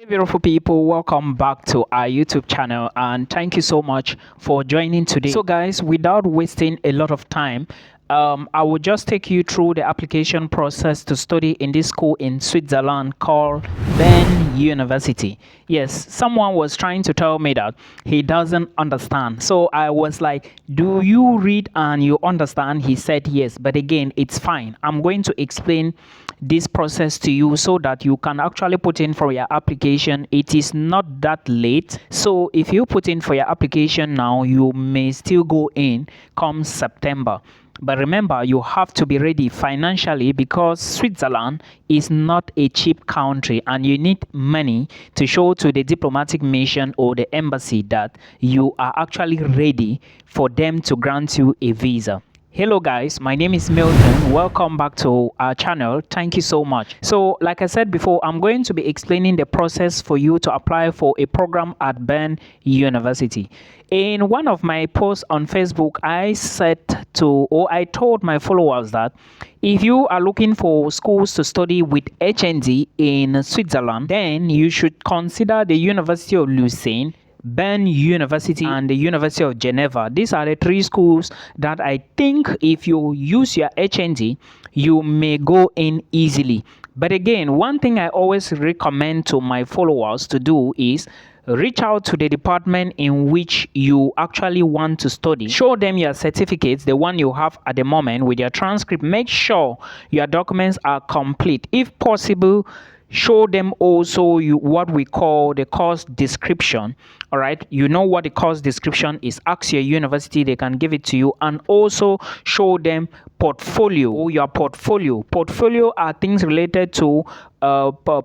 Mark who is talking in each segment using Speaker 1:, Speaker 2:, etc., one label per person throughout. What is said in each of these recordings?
Speaker 1: Hey beautiful people, welcome back to our YouTube channel and thank you so much for joining today. So guys, without wasting a lot of time, I will just take you through the application process to study in this school in Switzerland called Bern University. Yes, someone was trying to tell me that he doesn't understand. So I was like, do you read and you understand? He said yes, but again, it's fine. I'm going to explain this process to you so that you can actually put in for your application. It is not that late, so if you put in for your application now, you may still go in come September. But remember, you have to be ready financially because Switzerland is not a cheap country and you need money to show to the diplomatic mission or the embassy that you are actually ready for them to grant you a visa. Hello guys, my name is Milton. Welcome back to our channel. Thank you so much. So like I said before, I'm going to be explaining the process for you to apply for a program at Bern University. In one of my posts on Facebook, I told my followers that if you are looking for schools to study with HND in Switzerland, then you should consider the University of Lucerne, Bern University and the University of Geneva. These are the three schools that I think if you use your HND, you may go in easily. But again, one thing I always recommend to my followers to do is reach out to the department in which you actually want to study. Show them your certificates, the one you have at the moment with your transcript. Make sure your documents are complete. If possible, show them also what we call the course description. All right, you know what the course description is. Ask your university, they can give it to you. And also show them portfolio or your portfolio are things related to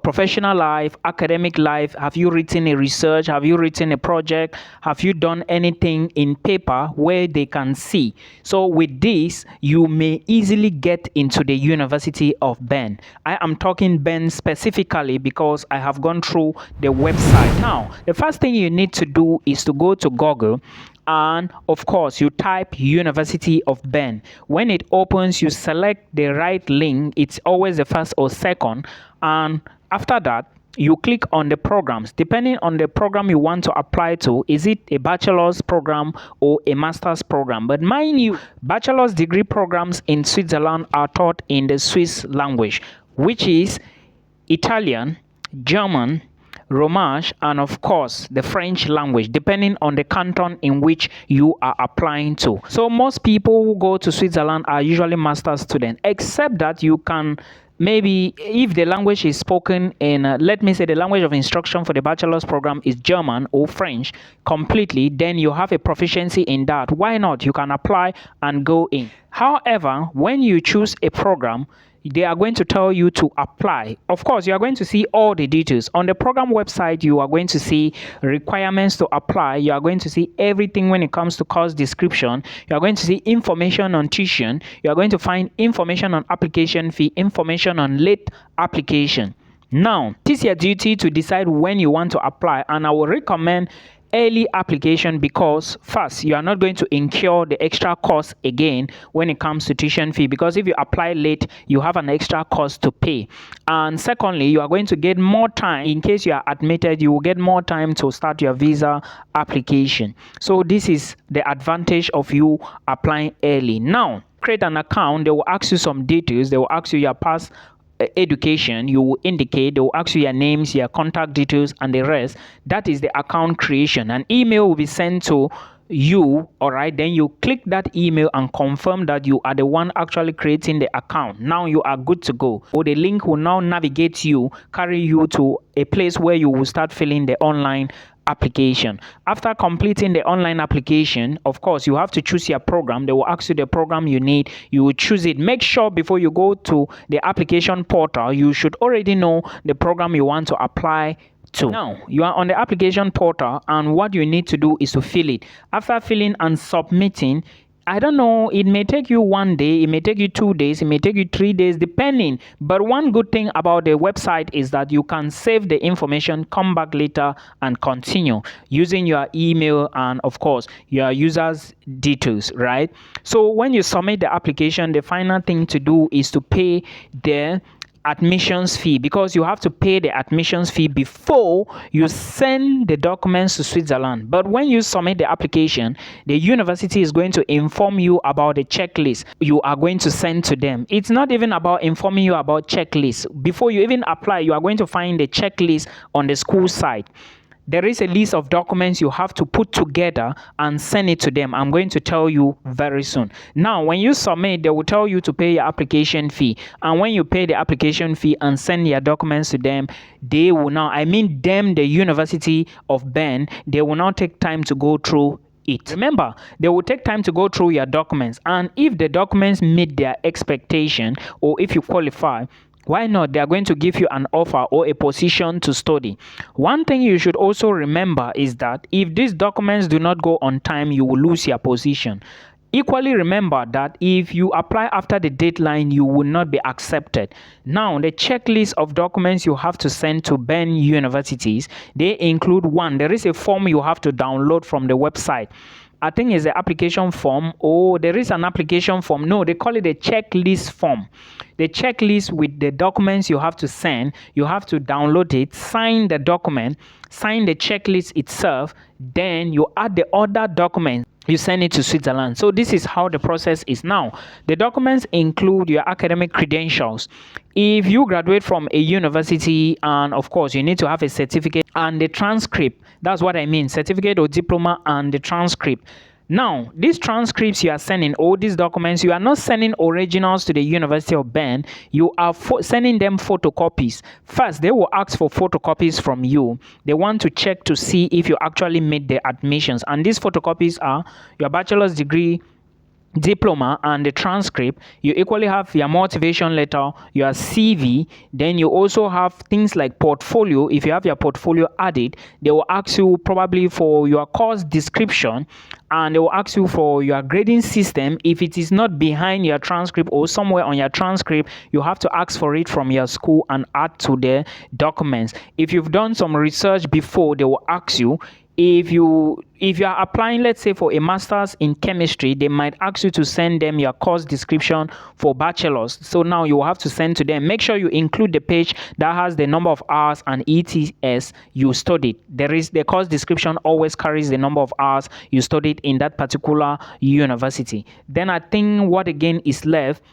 Speaker 1: professional life, academic life. Have you written a research? Have you written a project? Have you done anything in paper where they can see? So with this, you may easily get into the University of Bern. I am talking Bern specifically because I have gone through the website. Now, the first thing you need to do is to go to Google and of course you type University of Bern. When it opens, you select the right link. It's always the first or second, and after that you click on the programs. Depending on the program you want to apply to, is it a bachelor's program or a master's program? But mind you, bachelor's degree programs in Switzerland are taught in the Swiss language, which is Italian, German, Romansh, and of course the French language, depending on the canton in which you are applying to. So most people who go to Switzerland are usually master's students, except that you can maybe, if the language is spoken in let me say the language of instruction for the bachelor's program is German or French completely, then you have a proficiency in that. Why not? You can apply and go in. However, when you choose a program, they are going to tell you to apply. Of course, you are going to see all the details on the program website. You are going to see requirements to apply. You are going to see everything when it comes to course description. You are going to see information on tuition. You are going to find information on application fee, information on late application. Now, it is your duty to decide when you want to apply, and I will recommend early application because first, you are not going to incur the extra cost again when it comes to tuition fee, because if you apply late, you have an extra cost to pay. And secondly, you are going to get more time. In case you are admitted, you will get more time to start your visa application. So this is the advantage of you applying early. Now, create an account. They will ask you some details. They will ask you your past education. You will indicate. They will ask you your names, your contact details, and the rest. That is the account creation. An email will be sent to you. All right, then you click that email and confirm that you are the one actually creating the account. Now you are good to go. Or the link will now navigate you, carry you to a place where you will start filling the online application. After completing the online application, of course, you have to choose your program. They will ask you the program you need. You will choose it. Make sure before you go to the application portal, you should already know the program you want to apply to. Now, you are on the application portal, and what you need to do is to fill it. After filling and submitting, I don't know, it may take you 1 day, it may take you 2 days, it may take you 3 days, depending. But one good thing about the website is that you can save the information, come back later and continue using your email and of course your user's details, right? So when you submit the application, the final thing to do is to pay the admissions fee, because you have to pay the admissions fee before you send the documents to Switzerland. But when you submit the application, the university is going to inform you about the checklist you are going to send to them. It's not even about informing you about checklists. Before you even apply, you are going to find the checklist on the school site. There is a list of documents you have to put together and send it to them. I'm going to tell you very soon. Now, when you submit, they will tell you to pay your application fee. And when you pay the application fee and send your documents to them, they will now, the University of Bern, they will now take time to go through it. Remember, they will take time to go through your documents. And if the documents meet their expectation, or if you qualify, why not? They are going to give you an offer or a position to study. One thing you should also remember is that if these documents do not go on time, you will lose your position. Equally remember that if you apply after the deadline, you will not be accepted. Now, the checklist of documents you have to send to Bern universities, they include: one, there is a form you have to download from the website. I think it's the application form, or there is an application form. No, they call it a checklist form. The checklist with the documents you have to send, you have to download it, sign the document, sign the checklist itself, then you add the other documents. You send it to Switzerland. So this is how the process is now. The documents include your academic credentials. If you graduate from a university, and of course you need to have a certificate and the transcript. That's what I mean, certificate or diploma and the transcript. Now, these transcripts you are sending, all these documents, you are not sending originals to the University of Bern. You are sending them photocopies. First, they will ask for photocopies from you. They want to check to see if you actually made the admissions. And these photocopies are your bachelor's degree, diploma, and the transcript. You equally have your motivation letter, your CV. Then you also have things like portfolio. If you have your portfolio added, they will ask you probably for your course description, and they will ask you for your grading system. If it is not behind your transcript or somewhere on your transcript, you have to ask for it from your school and add to the documents. If you've done some research before, they will ask you. If you are applying, let's say, for a master's in chemistry, they might ask you to send them your course description for bachelor's. So now you will have to send to them. Make sure you include the page that has the number of hours and ETS you studied. The course description always carries the number of hours you studied in that particular university. Then I think what again is left,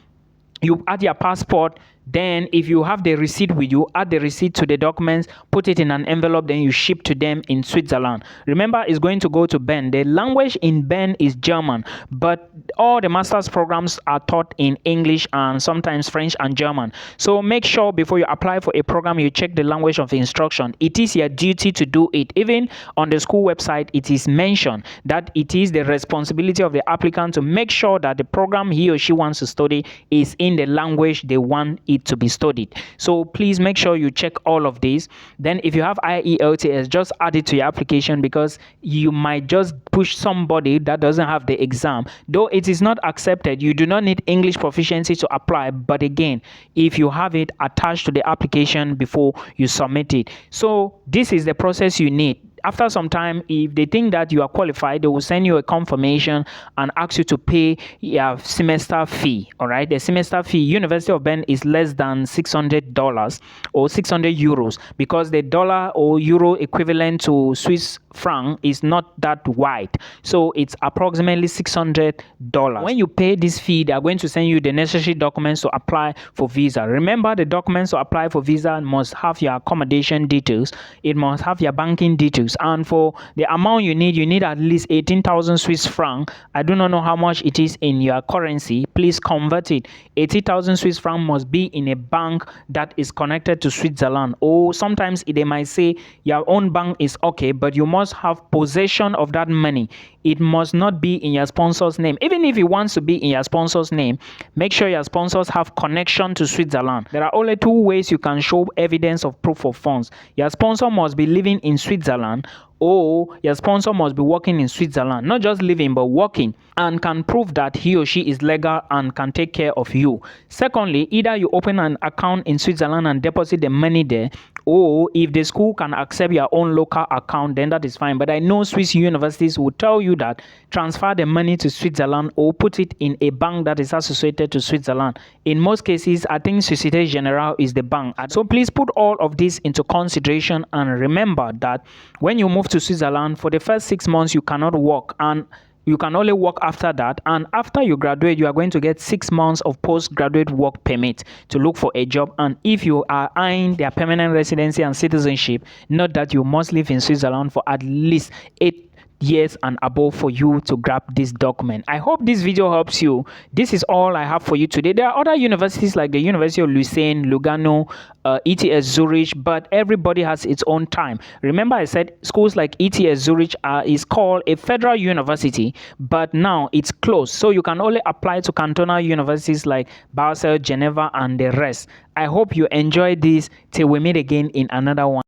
Speaker 1: you add your passport. Then if you have the receipt with you, add the receipt to the documents, put it in an envelope, then you ship to them in Switzerland. Remember, it's going to go to Bern. The language in Bern is German, but all the master's programs are taught in English and sometimes French and German. So make sure before you apply for a program, you check the language of instruction. It is your duty to do it. Even on the school website, it is mentioned that it is the responsibility of the applicant to make sure that the program he or she wants to study is in the language they want it to be studied. So please make sure you check all of these. Then if you have IELTS, just add it to your application, because you might just push somebody that doesn't have the exam. Though it is not accepted, you do not need English proficiency to apply, but again, if you have it, attached to the application before you submit it. So this is the process you need. After some time, if they think that you are qualified, they will send you a confirmation and ask you to pay your semester fee. All right, the semester fee, University of Bern, is less than $600 or 600 euros, because the dollar or euro equivalent to Swiss franc is not that wide. So it's approximately $600. When you pay this fee, they are going to send you the necessary documents to apply for visa. Remember, the documents to apply for visa must have your accommodation details. It must have your banking details. And for the amount you need at least 18,000 Swiss franc. I do not know how much it is in your currency. Please convert it. 80,000 Swiss franc must be in a bank that is connected to Switzerland. Or sometimes they might say your own bank is okay, but you must have possession of that money. It must not be in your sponsor's name. Even if it wants to be in your sponsor's name, make sure your sponsors have connection to Switzerland. There are only two ways you can show evidence of proof of funds. Your sponsor must be living in Switzerland, or your sponsor must be working in Switzerland, not just living but working, and can prove that he or she is legal and can take care of you. Secondly, either you open an account in Switzerland and deposit the money there, or if the school can accept your own local account, then that is fine. But I know Swiss universities will tell you that transfer the money to Switzerland or put it in a bank that is associated to Switzerland. In most cases, I think Societe Generale is the bank. So please put all of this into consideration, and remember that when you move to Switzerland, for the first 6 months you cannot work, and you can only work after that. And after you graduate, you are going to get 6 months of postgraduate work permit to look for a job. And if you are eyeing their permanent residency and citizenship, note that you must live in Switzerland for at least 8 years and above for you to grab this document. I hope this video helps you. This is all I have for you today. There are other universities like the University of Lucerne, Lugano, ETS Zurich, but everybody has its own time. Remember, I said schools like ETS Zurich is called a federal university, but now it's closed, so you can only apply to cantonal universities like Basel, Geneva, and the rest. I hope you enjoyed this. Till we meet again in another one.